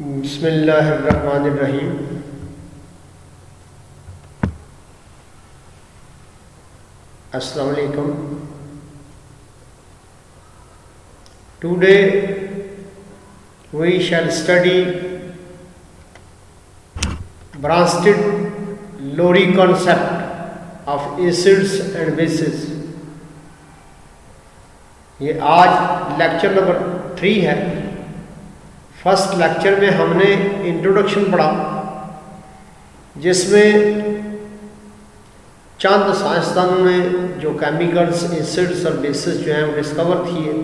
बिस्मिल्लाहिर्रहमानिर्रहीम। अस्सलाम वालेकुम। Today we shall study Bronsted-Lowry concept of acids and bases। ये आज लेक्चर नंबर 3 है। फर्स्ट लेक्चर में हमने इंट्रोडक्शन पढ़ा, जिसमें चंद साइंसदानों ने जो केमिकल्स, एसिड्स और बेसिस जो हैं वो डिस्कवर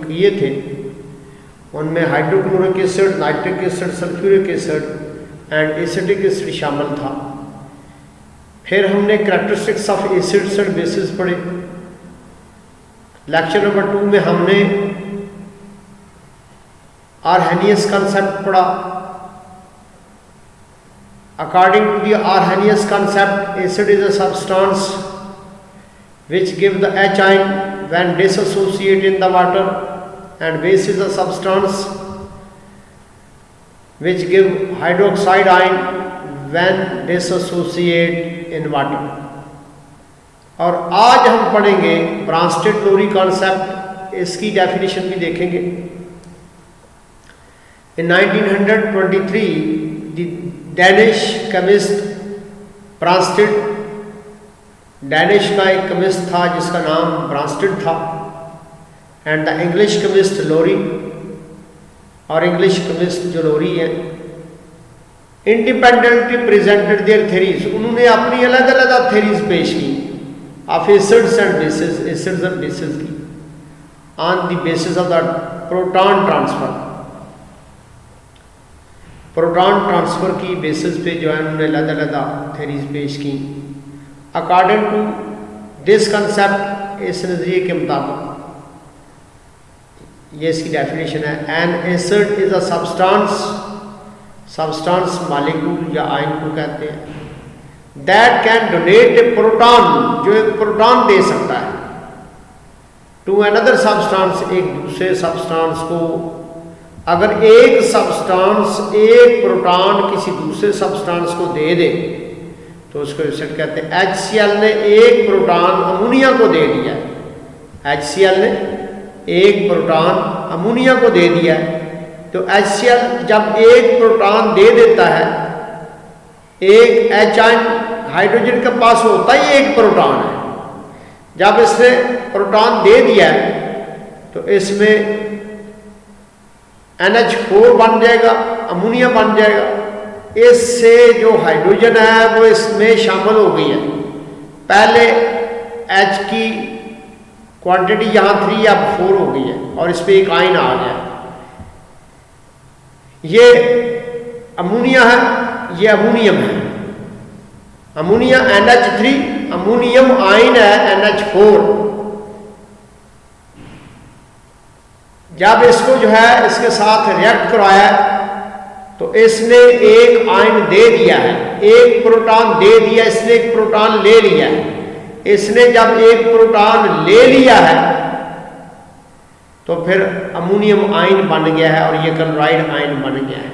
किए थे। उनमें hydrochloric acid, nitric acid, sulphuric acid and acetic acid शामिल था। फिर हमने characteristics of acids and basis पढ़े। लेक्चर नंबर 2 में हमने Arrhenius concept पढ़ा। According to the Arrhenius concept, acid is a substance which give the H ion when dissociate in the water, and base is a substance which give hydroxide ion when dissociate in water। और आज हम पढ़ेंगे ब्रॉन्स्टेड-लोरी concept. इसकी definition भी देखेंगे। In 1923, the Danish chemist Bronsted, Danish का एक chemist था जिसका नाम ब्रॉन्स्टेड था, एंड द इंग्लिश केमिस्ट लोरी, और इंग्लिश केमिस्ट जो लोरी है, इंडिपेंडेंटली प्रेजेंटेड देयर थ्योरीज। उन्होंने अपनी अलग अलग थ्योरीज पेश की of acids and bases, acids and bases की, on the basis of the proton transfer. Proton transfer की बेसिस पे जो है उन्होंने अलग अलग थ्योरीज पेश की। अकॉर्डिंग टू दिस कंसेप्ट, इस नज़रिए के मुताबिक, ये इसकी डेफिनेशन है, N acid is a substance, substance molecule या आयन को कहते हैं, that can donate a proton, जो एक प्रोटॉन दे सकता है, टू अनदर सब्सटेंस, एक दूसरे सब्सटेंस को। अगर एक सब्सटेंस एक प्रोटॉन किसी दूसरे सब्सटेंस को दे दे तो उसको एसिड कहते हैं। HCl ने एक प्रोटॉन अमोनिया को दे दिया है। HCl ने एक प्रोटॉन अमोनिया को दे दिया है। तो HCl जब एक प्रोटॉन दे देता है, एक H आयन हाइड्रोजन के पास होता ही एक प्रोटॉन है। जब इसने प्रोटॉन दे दिया है तो इसमें NH4 बन जाएगा, अमोनिया बन जाएगा। इससे जो हाइड्रोजन है वो इसमें शामिल हो गई है। पहले H की क्वांटिटी यहाँ 3 अब 4 हो गई है और इस पर एक आयन आ गया। ये अमोनिया है, ये अमोनियम है। अमोनिया NH3, अमोनियम आयन है NH4। जब इसको जो है इसके साथ रिएक्ट करवाया तो इसने एक आयन दे दिया है, एक प्रोटॉन दे दिया, इसने एक प्रोटॉन ले लिया है। इसने जब एक प्रोटॉन ले लिया है तो फिर अमोनियम आयन बन गया है और ये क्लोराइड आयन बन गया है।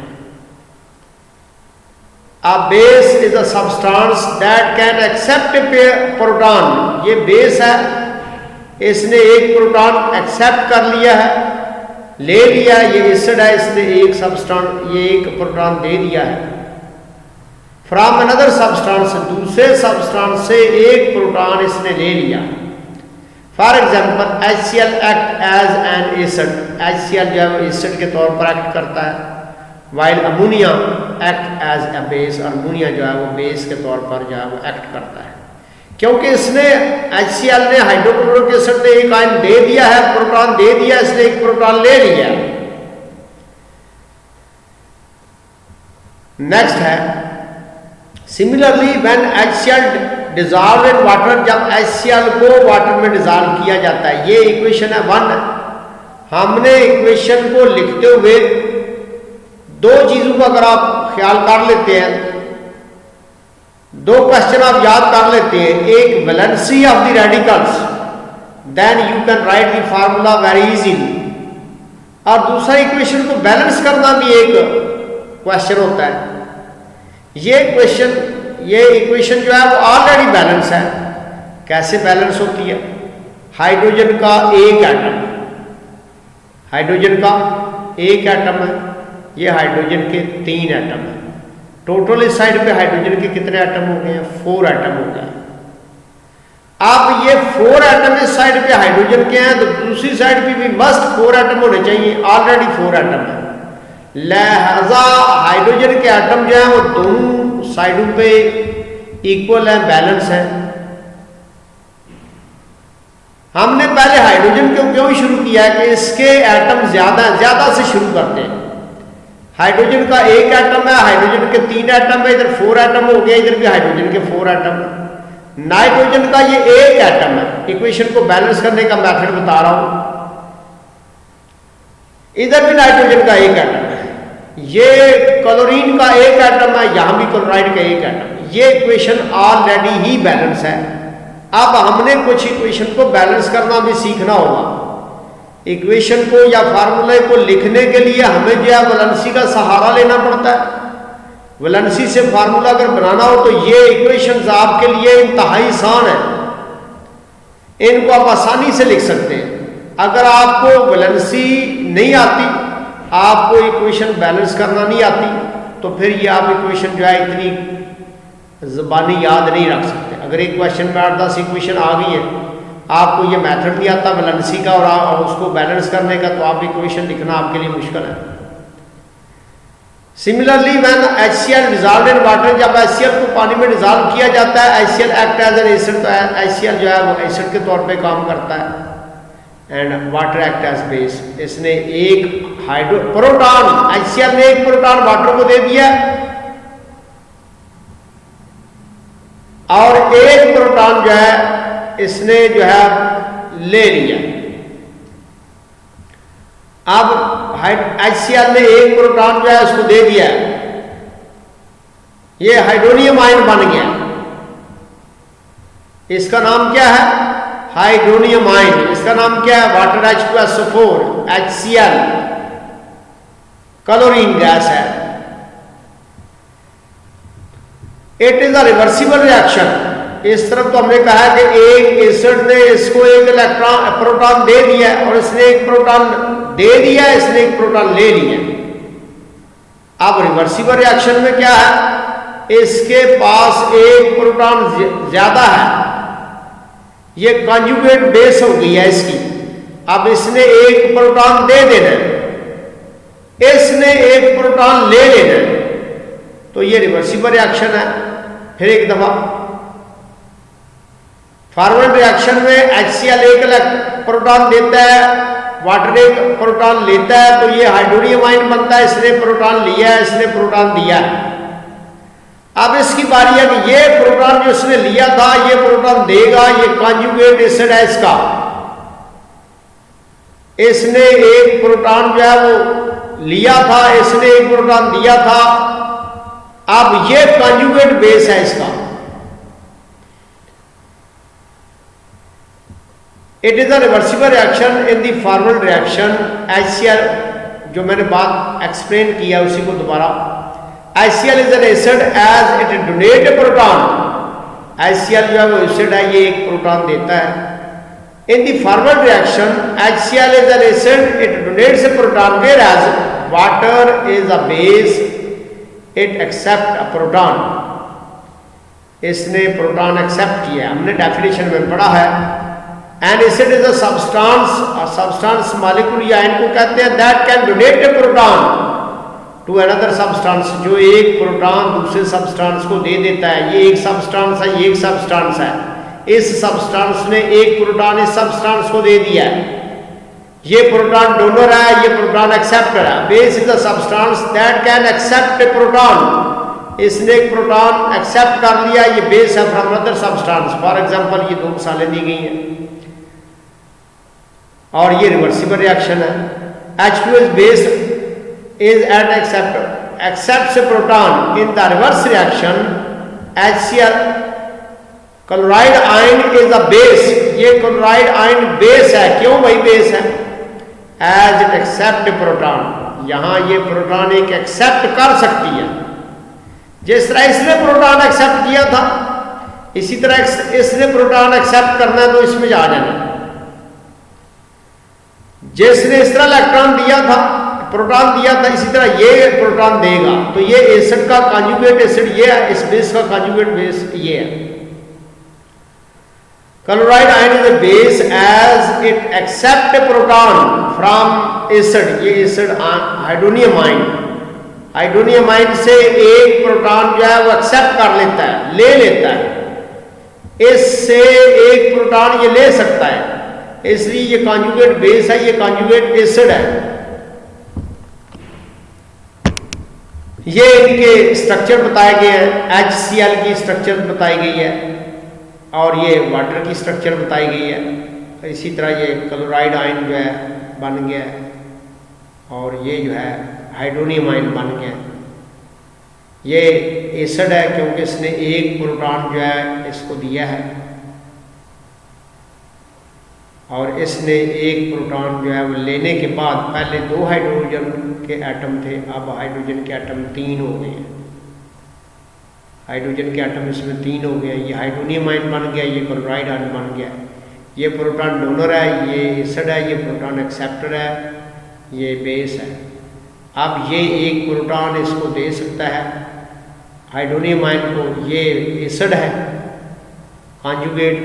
A base is a substance that can accept a proton। ये बेस है, इसने एक प्रोटॉन एक्सेप्ट कर लिया है, ले लिया। ये एसिड है, इसने एक सब्सटेंस, ये एक प्रोटॉन दे दिया है। फ्रॉम अनदर सब्सटेंस, दूसरे सब्सटेंस से एक प्रोटॉन इसने ले लिया। For example HCl act as an acid. HCl जो है एसिड के तौर पर एक्ट करता है, while ammonia act as a base, और अमोनिया जो है वो बेस के तौर पर जो है वो एक्ट करता है। क्योंकि इसने HCl ने हाइड्रोक्लोरिक एसिड ने एक आयन दे दिया है, प्रोटॉन दे दिया, इसने एक प्रोटॉन ले लिया। नेक्स्ट है similarly when HCl dissolve in water. जब HCl को वाटर में डिजॉल्व किया जाता है, ये इक्वेशन है 1। हमने इक्वेशन को लिखते हुए दो चीजों का अगर आप ख्याल कर लेते हैं, दो क्वेश्चन आप याद कर लेते हैं, एक valency of the radicals, then you can write the formula very easily, और दूसरा इक्वेशन को बैलेंस करना भी एक क्वेश्चन होता है। ये इक्वेशन जो है वो ऑलरेडी बैलेंस है। कैसे बैलेंस होती है? हाइड्रोजन का एक एटम, हाइड्रोजन का एक एटम है, ये हाइड्रोजन के 3 एटम है। टोटल इस साइड पे हाइड्रोजन के कितने एटम हो गए हैं? 4 एटम हो गए। अब ये 4 एटम इस साइड पे हाइड्रोजन के हैं, तो दूसरी साइड पे भी मस्ट 4 एटम होने चाहिए। ऑलरेडी 4 एटम है, लिहाजा हाइड्रोजन के एटम जो है वो दोनों साइडों पे इक्वल है, बैलेंस है। हमने पहले हाइड्रोजन को क्यों शुरू किया कि इसके एटम ज्यादा से शुरू करते हैं। हाइड्रोजन का एक एटम है, हाइड्रोजन के 3 एटम है, इधर 4 एटम हो गया, इधर भी हाइड्रोजन के 4 एटम है। नाइट्रोजन का ये एक एटम है। इक्वेशन को बैलेंस करने का मेथड बता रहा हूं। इधर भी नाइट्रोजन का एक एटम है, ये क्लोरीन का एक एटम है, यहां भी क्लोराइड का एक एटम। ये इक्वेशन ऑलरेडी ही बैलेंस है। अब हमने कुछ इक्वेशन को बैलेंस करना भी सीखना होगा। इक्वेशन को या फार्मूले को लिखने के लिए हमें जो है वैलेंसी का सहारा लेना पड़ता है। वैलेंसी से फार्मूला अगर बनाना हो तो ये इक्वेशंस आपके लिए इंतहाई आसान है, इनको आप आसानी से लिख सकते हैं। अगर आपको वैलेंसी नहीं आती, आपको इक्वेशन बैलेंस करना नहीं आती, तो फिर ये आप इक्वेशन जो है इतनी ज़बानी याद नहीं रख सकते। अगर एक क्वेश्चन में 8-10 इक्वेशन आ गई है, आपको ये मेथड नहीं आता वैलेंसी का और उसको बैलेंस करने का, तो आप इक्वेशन लिखना आपके लिए मुश्किल है। Similarly when HCl dissolved in water, जब HCl को पानी में डिजॉल्व किया जाता है, HCl act as an acid, तो HCl जो है वो एसिड के तौर पे काम करता है। And water act as base. इसने एक प्रोटॉन, HCl ने एक प्रोटॉन वाटर को दे दिया और एक प्रोटॉन जो है इसने जो है ले लिया। अब HCl ने एक प्रोटॉन जो है उसको दे दिया, ये हाइड्रोनियम आयन बन गया। इसका नाम क्या है? Hydronium ion. इसका नाम क्या है? Water H2SO4, HCl, chlorine gas है। It is a reversible reaction. इस तरफ तो हमने कहा कि एक एसिड ने इसको एक प्रोटॉन दे दिया और इसने एक प्रोटॉन दे दिया, इसने एक प्रोटॉन ले लिया। अब रिवर्सिबल रिएक्शन में क्या है? इसके पास एक प्रोटॉन ज्यादा है, ये कॉन्जुगेट बेस हो गई है इसकी। अब इसने एक प्रोटॉन दे देना, इसने एक प्रोटॉन ले लेना, तो ये रिवर्सिबल रिएक्शन है। फिर एक दफा फॉरवर्ड रिएक्शन में HCl एक प्रोटॉन देता है, वाटर एक प्रोटॉन लेता है, तो ये हाइड्रोनियम आयन बनता है। इसने प्रोटॉन लिया है, इसने प्रोटॉन दिया है। अब इसकी बारी है कि ये प्रोटॉन जो इसने लिया था, ये प्रोटॉन देगा, ये कॉन्जुगेट एसिड है इसका। इसने एक प्रोटॉन जो है वो लिया था, इसने एक प्रोटॉन दिया था। अब ये कॉन्जुगेट बेस है इसका। It is a reversible reaction in the forward reaction. HCl जो मैंने बात एक्सप्लेन किया उसी को दोबारा। HCl is an acid as it donate a proton. HCl जो है वो एसिड है, ये एक प्रोटॉन देता है। In the forward reaction HCl is an acid, it donates a proton, whereas water is a base, it accept a proton. इसने proton accept किया, हमने डेफिनेशन में पढ़ा है। And acid is a substance molecule या इनको कहते हैं that can donate a proton to another substance, जो एक प्रोटॉन दूसरे सब्सटेंस को दे देता है। ये एक सब्सटेंस है, ये एक सब्सटेंस है। इस सब्सटेंस ने एक प्रोटॉन इस सब्सटेंस को दे दिया। ये प्रोटॉन डोनर है, ये प्रोटॉन एक्सेप्टर है। Base is a substance that can accept a proton. इसने एक प्रोटॉन एक्सेप्ट कर लिया, ये बेस है from other substance. For example ये 2 मिसालें दी गई हैं और ये रिवर्सिबल रिएक्शन है। H2S base is at accepts a proton in the reverse reaction. HCl chloride ion is a base, ये क्लोराइड आयन बेस है। क्यों भाई बेस है? As it accept a proton, यहाँ ये प्रोटॉन एक एक्सेप्ट कर सकती है। जिस तरह इसने प्रोटॉन एक्सेप्ट किया था, इसी तरह इसने प्रोटॉन एक्सेप्ट करना है तो इसमें आ जाना। जिसने इस तरह इलेक्ट्रॉन दिया था, प्रोटॉन दिया था, इसी तरह ये प्रोटॉन देगा। तो ये एसिड का कॉन्जुगेट एसिड ये है, इस बेस का कॉन्जुगेट बेस ये है। Chloride ion is a base as it accept a proton from acid। ये acid hydronium ion, hydronium ion से एक प्रोटॉन जो है वो एक्सेप्ट कर लेता है, ले लेता है। इससे एक प्रोटॉन ये ले सकता है, इसलिए ये कॉन्जुगेट बेस है, ये कॉन्जुगेट एसिड है। ये इनके स्ट्रक्चर बताए गए हैं, HCl की स्ट्रक्चर बताई गई है और ये वाटर की स्ट्रक्चर बताई गई है। इसी तरह ये क्लोराइड आयन जो है बन गया और ये जो है हाइड्रोनियम आयन बन गया। ये एसिड है क्योंकि इसने एक प्रोटॉन जो है इसको दिया है और इसने एक प्रोटॉन जो है वो लेने के बाद, पहले 2 हाइड्रोजन के एटम थे, अब हाइड्रोजन के एटम 3 हो गए हैं। हाइड्रोजन के एटम इसमें 3 हो गए। ये हाइड्रोनियम आयन बन गया, ये क्लोराइड आयन बन गया। ये प्रोटॉन डोनर है, ये एसिड है, ये प्रोटॉन एक्सेप्टर है, ये बेस है। अब ये एक प्रोटॉन इसको दे सकता है हाइड्रोनियम आयन को, ये एसिड है, कॉन्जुगेट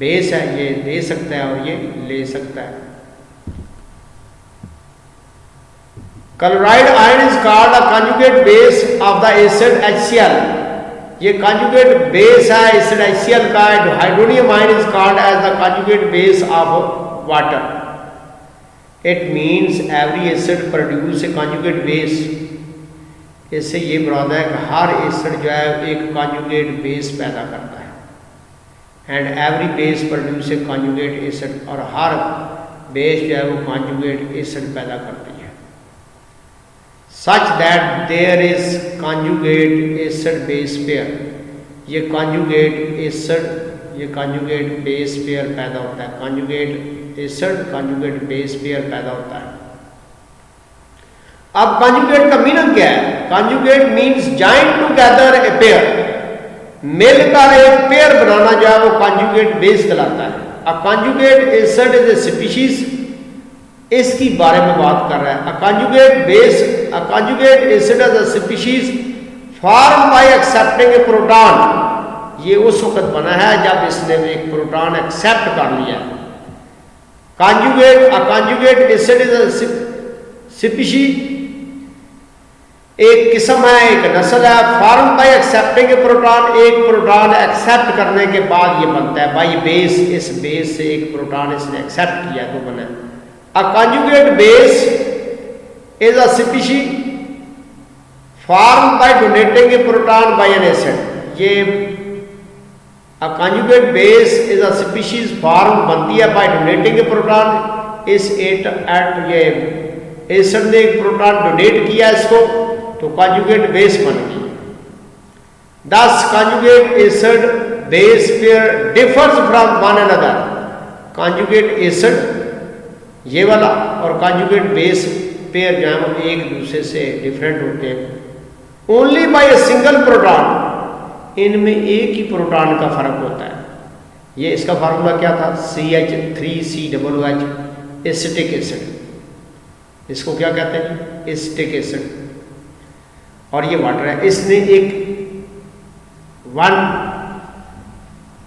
बेस है, ये दे सकता है और ये ले सकता है। Chloride ion is called a conjugate base of the acid HCl। ये कॉन्जुगेट बेस है एसिड HCl का। Hydronium ion is called as the conjugate base of water. It means every acid produce a conjugate base. इससे ये मुराद है कि हर acid जो है एक कॉन्जुगेट बेस पैदा करता है। And every base produce a conjugate acid, और हर बेस जो है वो कॉन्जुगेट एसिड पैदा करती है। Such that there is conjugate acid base pair. ये कॉन्जुगेट एसिड, ये कॉन्जुगेट बेस पेयर पैदा होता है। Conjugate acid conjugate base pair पैदा होता है। अब कॉन्जुगेट का मीनिंग क्या है? Conjugate means join together a pair. मिलकर एक पेयर बनाना जो है वो कॉन्जुगेट बेस कहलाता है। A conjugate acid is a species, इसकी बारे में बात कर रहा है। A conjugate base, a conjugate acid is a species form by accepting a proton. ये उस वक्त बना है जब इसने एक प्रोटॉन एक्सेप्ट कर लिया। Conjugate, a conjugate acid is a species, एक किस्म है, एक नस्ल है। Form by accepting a proton, एक प्रोटॉन एक्सेप्ट करने के बाद ये बनता है। बाय बेस, इस बेस से एक प्रोटॉन इसने एक्सेप्ट किया तो बना। A conjugate base is a species form by donating a proton by an acid. ये a conjugate base is a species form बनती है बाय डोनेटिंग ए प्रोटॉन। इस ये एसिड ने एक प्रोटॉन डोनेट किया इसको तो कॉन्जुगेट बेस बन गई। दस conjugate acid base pair differs from one another. Conjugate acid ये वाला और कॉन्जुगेट बेस पेयर जो है वो एक दूसरे से डिफरेंट होते हैं only by a single proton. इनमें एक ही प्रोटॉन का फर्क होता है। ये इसका फार्मूला क्या था? CH3COOH, acetic acid. इसको क्या कहते हैं? Acetic acid. और ये वाटर है। इसने एक 1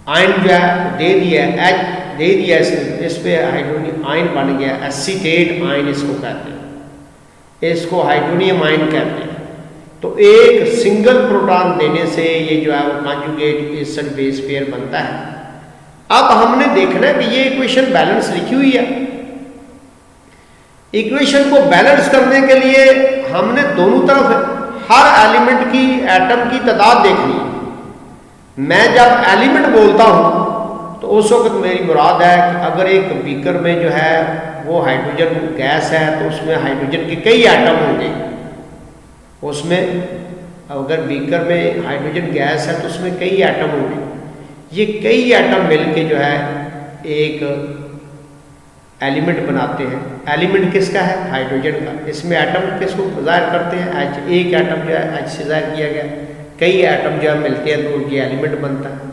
आयन जो है दे दिया, H दे दिया इसने, इस पे हाइड्रोनियम आयन बन गया। एसीटेट आयन इसको कहते हैं, इसको हाइड्रोनियम आयन कहते हैं। तो एक सिंगल प्रोटॉन देने से ये जो है वो कॉन्जुगेट एसिड बेस पेयर बनता है। अब हमने देखना है कि ये इक्वेशन बैलेंस लिखी हुई है। इक्वेशन को बैलेंस करने के लिए हमने दोनों तरफ हर एलिमेंट की, एटम की तादाद देखनी है। मैं जब एलिमेंट बोलता हूं तो उस वक्त मेरी मुराद है कि अगर एक बीकर में जो है वो हाइड्रोजन गैस है तो उसमें हाइड्रोजन के कई एटम होंगे। उसमें अगर बीकर में हाइड्रोजन गैस है तो उसमें कई एटम होंगे। ये कई एटम मिलके जो है एक एलिमेंट बनाते हैं। एलिमेंट किसका है? हाइड्रोजन का। इसमें एटम किसको जाहिर करते हैं? H। एक एटम जो है H से जाहिर किया गया, कई एटम जो है मिलते हैं तो ये एलिमेंट बनता है।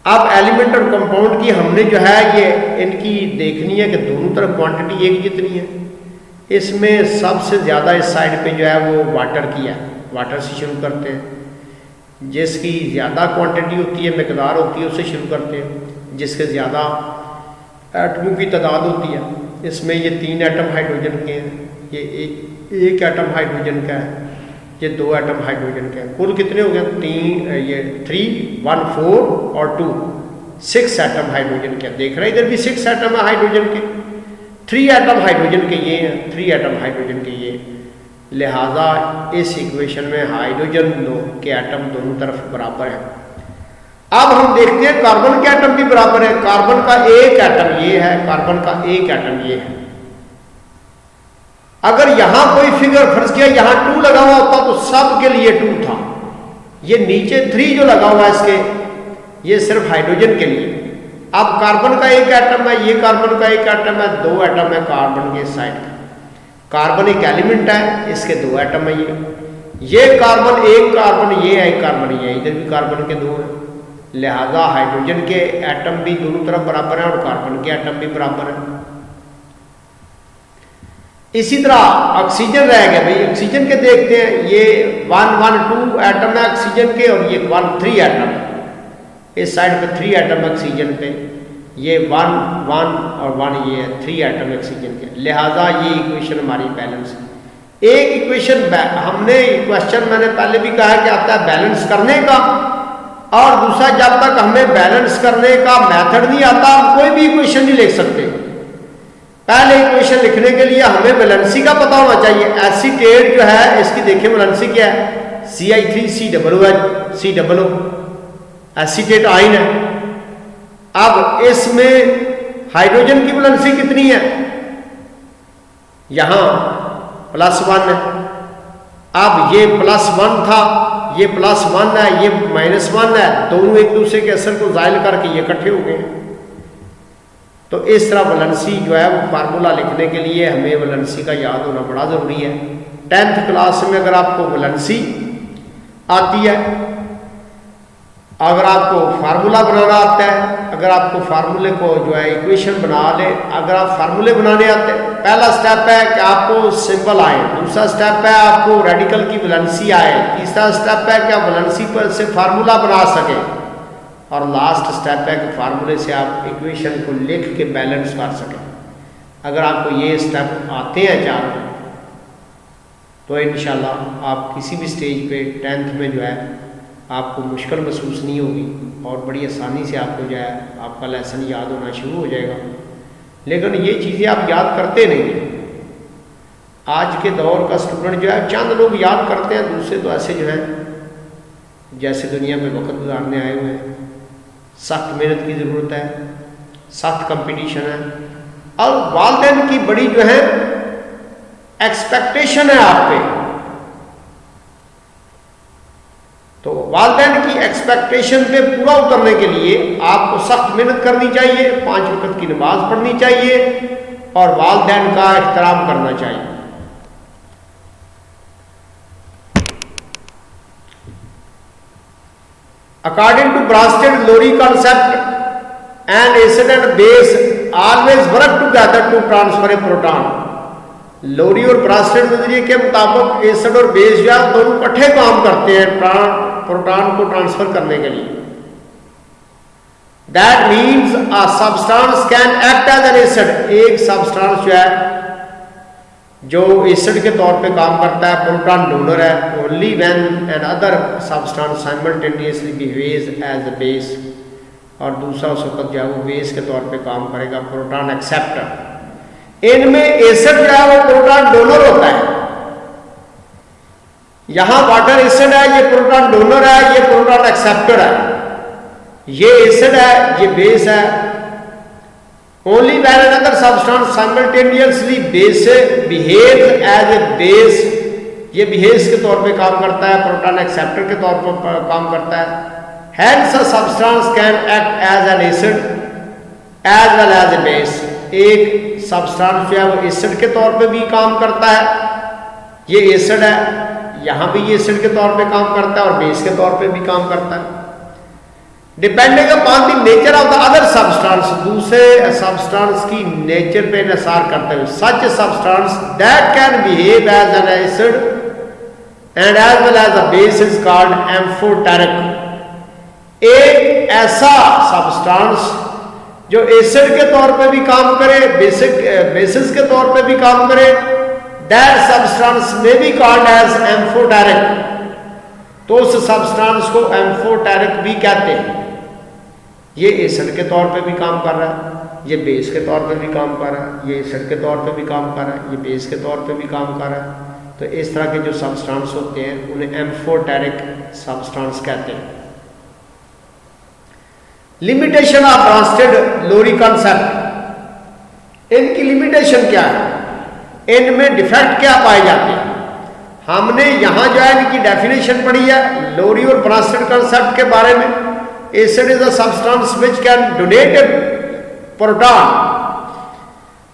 अब एलिमेंट और कंपाउंड की हमने जो है ये इनकी देखनी है कि दोनों तरफ क्वांटिटी एक जितनी है। इसमें सबसे ज़्यादा इस साइड पे जो है वो वाटर की है, वाटर से शुरू करते हैं। जिसकी ज़्यादा क्वांटिटी होती है, मकदार होती है, उससे शुरू करते हैं। जिसके ज़्यादा एटमों की तादाद होती है, इसमें ये 3 एटम हाइड्रोजन के हैं, ये एक एटम हाइड्रोजन का है, ये 2 एटम हाइड्रोजन के हैं। कुल कितने हो गए? 3 1 4 और 2 6 एटम हाइड्रोजन के। देख रहे हैं इधर भी 6 एटम है हाइड्रोजन के। 3 एटम हाइड्रोजन के ये हैं, 3 एटम हाइड्रोजन के ये। लिहाजा इस इक्वेशन में हाइड्रोजन के एटम दोनों तरफ बराबर है। अब हम देखते हैं कार्बन के एटम भी बराबर है। कार्बन का एक एटम ये है, कार्बन का एक एटम ये है। अगर यहां कोई फिगर फर्ज किया यहां 2 लगा हुआ होता तो सब के लिए 2 था। ये नीचे 3 जो लगा हुआ है इसके, ये सिर्फ हाइड्रोजन के लिए। अब कार्बन का एक एटम है, ये कार्बन का एक एटम है, 2 एटम है कार्बन के साइड का। कार्बन एक एलिमेंट है, इसके 2 एटम है। ये कार्बन एक कार्बन ये है, एक कार्बन ये है, इधर भी कार्बन के 2 हैं। लिहाजा हाइड्रोजन के एटम भी दोनों तरफ बराबर है और कार्बन के एटम भी बराबर है। इसी तरह ऑक्सीजन रह गया भाई। ऑक्सीजन के देखते हैं, ये 1 1 2 एटम है ऑक्सीजन के और ये 1 3 एटम है। इस साइड पे 3 एटम ऑक्सीजन पे, ये 1 1 और 1 ये है, 3 एटम ऑक्सीजन के। लिहाजा ये इक्वेशन हमारी बैलेंस है। एक इक्वेशन हमने क्वेश्चन मैंने पहले भी कहा कि आता है बैलेंस करने का, और दूसरा जब तक हमें बैलेंस करने का मेथड नहीं आता हम कोई भी इक्वेशन नहीं लिख सकते। पहले इक्वेशन लिखने के लिए हमें वैलेंसी का पता होना चाहिए। एसीटेट जो है इसकी देखिए वैलेंसी क्या है? CH3COOH COO, एसीटेट आयन है। अब इसमें हाइड्रोजन की वैलेंसी कितनी है? यहां +1 है। अब ये +1 था, ये +1 है, ये -1 है, दोनों एक दूसरे के असर को ज़ायल करके ये इकट्ठे हो गए। तो इस तरह वैलेंसी जो है वो फार्मूला लिखने के लिए हमें वैलेंसी का याद होना बड़ा ज़रूरी है। 10th क्लास में अगर आपको वैलेंसी आती है, अगर आपको फार्मूला बनाना आता है, अगर आपको फार्मूले को जो है इक्वेशन बना ले, अगर आप फार्मूले बनाने आते हैं, पहला स्टेप है कि आपको सिंबल आए, दूसरा स्टेप है आपको रेडिकल की वैलेंसी आए, तीसरा स्टेप है कि आप वैलेंसी पर से फार्मूला बना सके, और लास्ट स्टेप है कि फार्मूले से आप इक्वेशन को लिख के बैलेंस कर सकें। अगर आपको ये स्टेप आते हैं चारों, तो इंशाल्लाह आप किसी भी स्टेज पे 10th में जो है आपको मुश्किल महसूस नहीं होगी और बड़ी आसानी से आपको जो है आपका लेसन याद होना शुरू हो जाएगा। लेकिन ये चीज़ें आप याद करते नहीं हैं। आज के दौर का स्टूडेंट जो है चंद लोग याद करते हैं, दूसरे तो ऐसे जो है जैसे दुनिया में वक्त गुजारने आए हुए हैं। सख्त मेहनत की ज़रूरत है, सख्त कंपटीशन है, और वालिदैन की बड़ी जो है एक्सपेक्टेशन है आप पे। तो वालिदैन की एक्सपेक्टेशन पे पूरा उतरने के लिए आपको सख्त मेहनत करनी चाहिए, 5 वक्त की नमाज पढ़नी चाहिए और वालिदैन का एहतराम करना चाहिए। According to Bronsted-Lowry concept, an acid and base always work together to transfer a proton. लोरी और ब्रांस्टेड नजरिए के मुताबिक एसिड और बेस जो है दोनों इकट्ठे काम करते हैं प्रोटॉन को ट्रांसफर करने के लिए। That means a substance can act as an acid. एक सब्सटेंस जो है जो एसिड के तौर पे काम करता है, प्रोटॉन डोनर है, only when an other substance simultaneously behaves as a base, और दूसरा उस वक्त जो है वो बेस के तौर पे काम करेगा, प्रोटॉन एक्सेप्टर। इनमें एसिड जो है वो प्रोटॉन डोनर होता है। यहां वाटर एसिड है, ये प्रोटॉन डोनर है, ये प्रोटॉन एक्सेप्टर है। ये एसिड है, ये बेस है। Only when another substance simultaneously base behaves as a base, ये बेस के तौर पे काम करता है, प्रोटॉन एक्सेप्टर के तौर पर काम करता है। Hence a substance can act as an acid as well as a base। एक सब्सटेंस जो है वो एसिड के तौर पे भी काम करता है, ये एसिड है, यहाँ भी ये एसिड के तौर पे काम करता है और बेस के तौर पे भी काम करता है। Depending upon the nature of the other substance, दूसरे सब्सटेंस की नेचर पे इंसार करते हुए, such substance that can behave as an acid and as well as a base is called amphoteric. एक ऐसा सब्सटेंस जो एसिड के तौर पे भी काम करे, बेसिस के तौर पे भी काम करे, दैट सब्सटेंस में बी कॉल्ड एज एम्फोटेरिक, तो उस सब्सटेंस को एम्फोटेरिक भी कहते हैं। ये एसिड के तौर पे भी काम कर रहा है, ये बेस के तौर पे भी काम कर रहा है, ये एसिड के तौर पे भी काम कर रहा है, ये बेस के तौर पे भी काम कर रहा है। तो इस तरह के जो सब्सटेंस होते हैं उन्हें एम्फोटेरिक सब्सटेंस कहते हैं। लिमिटेशन ऑफ ब्रांस्टेड लोरी कॉन्सेप्ट, इनकी लिमिटेशन क्या है, इनमें डिफेक्ट क्या पाए जाते हैं। हमने यहां जो है इनकी डेफिनेशन पढ़ी है लोरी और ब्रांस्टेड कॉन्सेप्ट के बारे में। Acid is a substance which can donate a proton.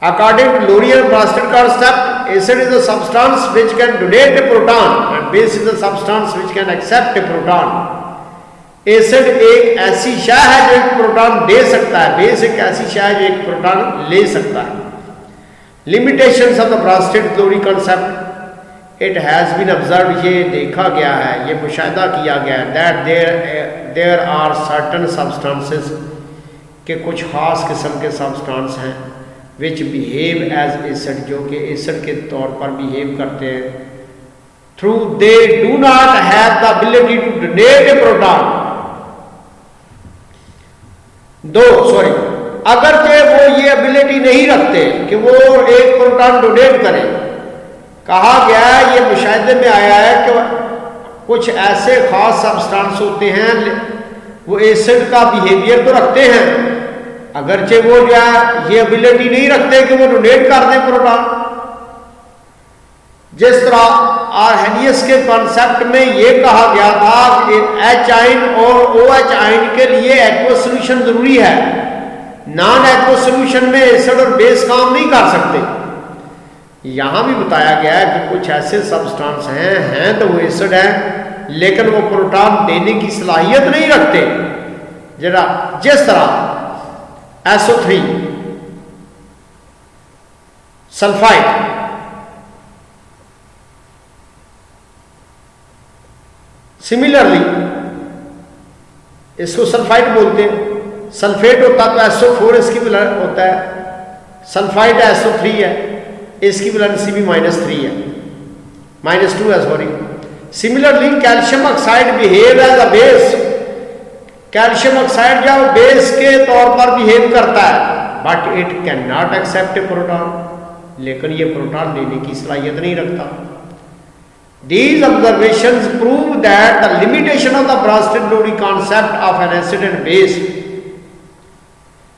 According to Lowry और Bronsted concept, acid is a substance which can donate a proton and base is a substance which can accept a proton. Acid एक ऐसी शय है जो एक proton दे सकता है, base एक ऐसी शय है जो एक प्रोटॉन ले सकता है। Limitations of the Bronsted Lowry concept, it has been observe, ये देखा गया है, ये मुशाहिदा किया गया है, that there are certain substances, के कुछ खास किस्म के सब्सटेंस हैं, विच बिहेव एज एसिड, जो कि एसिड के तौर पर बिहेव करते हैं, through they do not have the ability to donate a proton. अगर वो ये एबिलिटी नहीं रखते कि वो एक प्रोटॉन डोनेट करें, कहा गया है, ये मुशाहिदे में आया है कि कुछ ऐसे खास सब्सटेंस होते हैं वो एसिड का बिहेवियर तो रखते हैं, अगरचे वो जो है ये एबिलिटी नहीं रखते कि वो डोनेट कर दें प्रोटॉन। जिस तरह आर्हेनियस के कॉन्सेप्ट में ये कहा गया था कि एच आयन और ओ एच आयन के लिए एक्वस सोल्यूशन जरूरी है, नॉन एक्वस सोल्यूशन में एसिड और बेस काम नहीं कर सकते। यहां भी बताया गया है कि कुछ ऐसे सब्सटेंस हैं तो वो एसिड है लेकिन वो प्रोटॉन देने की सलाहियत नहीं रखते। जरा जिस तरह SO3 सल्फाइड, सिमिलरली इसको सल्फाइड बोलते हैं, सल्फेट होता तो SO4 इसकी होता है, सल्फाइड SO3 है, इसकी वैलेंसी भी -3 है, -2 है sorry. Similarly calcium oxide behave as a base, calcium oxide जो बेस के तौर पर बिहेव करता है, but it can not accept a proton, लेकिन ये प्रोटॉन लेने की सलाहियत नहीं रखता। These observations prove that the limitation of the Bronsted-Lowry concept of an acid and base,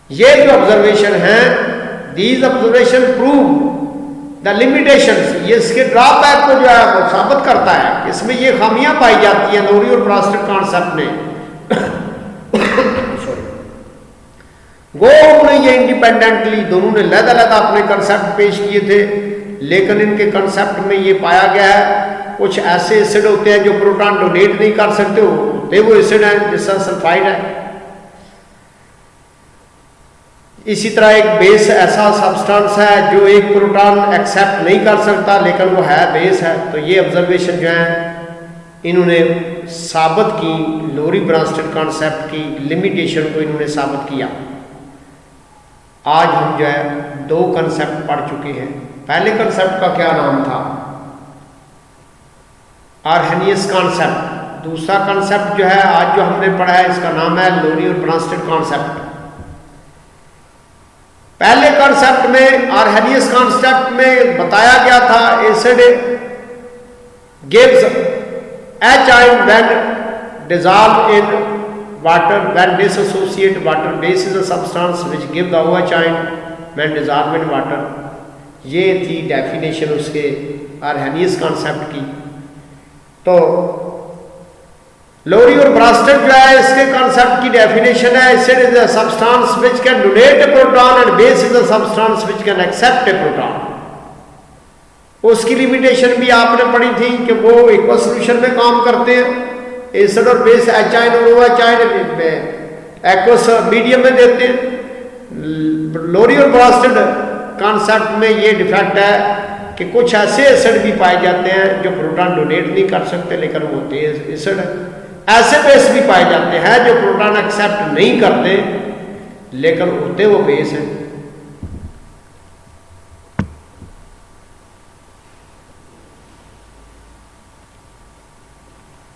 ये जो ऑब्जर्वेशन है, these observation prove the limitations, ये इसके ड्रॉबैक को जो है वो साबित करता है, इसमें ये खामियां पाई जाती हैं लोरी और ब्रांस्टेड कॉन्सेप्ट में। वो उन्होंने ये इंडिपेंडेंटली दोनों ने लहदा अपने कंसेप्ट पेश किए थे, लेकिन इनके कंसेप्ट में ये पाया गया है कुछ ऐसे एसिड होते हैं जो प्रोटॉन डोनेट नहीं कर सकते, होते वो एसिड हैं जिसका सल्फाइड है। इसी तरह एक बेस ऐसा सब्सटेंस है जो एक प्रोटॉन एक्सेप्ट नहीं कर सकता लेकिन वो है बेस है। तो ये ऑब्जर्वेशन जो है इन्होंने साबित की, लोरी ब्रांस्टेड कॉन्सेप्ट की लिमिटेशन को इन्होंने साबित किया। आज हम जो है 2 कंसेप्ट पढ़ चुके हैं। पहले कंसेप्ट का क्या नाम था? Arrhenius concept. दूसरा कंसेप्ट जो है आज जो हमने पढ़ा है इसका नाम है लोरी और ब्रांस्टेड कॉन्सेप्ट। पहले कॉन्सेप्ट में आर्हेनियस कॉन्सेप्ट में बताया गया था acid gives H ion when dissolve in water when dissociate water, base is a substance which give the OH ion when dissolve in water. ये थी डेफिनेशन उसके आर्हेनियस कॉन्सेप्ट की। तो लोरी और ब्रास्टेड जो है इसके कॉन्सेप्ट की डेफिनेशन है, acid is a substance which can donate a proton and base is a substance which can accept a proton. उसकी लिमिटेशन भी आपने पढ़ी थी कि वो एक्वा सॉल्यूशन में काम करते हैं, एसिड और बेस एच आयन और O H ion aqueous medium में देते हैं। लोरी और ब्रास्टेड कॉन्सेप्ट में ये डिफेक्ट है कि कुछ ऐसे एसिड भी पाए जाते हैं जो प्रोटॉन डोनेट नहीं कर सकते लेकिन वो होते हैं एसिड, ऐसे बेस भी पाए जाते हैं जो प्रोटॉन एक्सेप्ट नहीं करते लेकिन होते वो बेस हैं।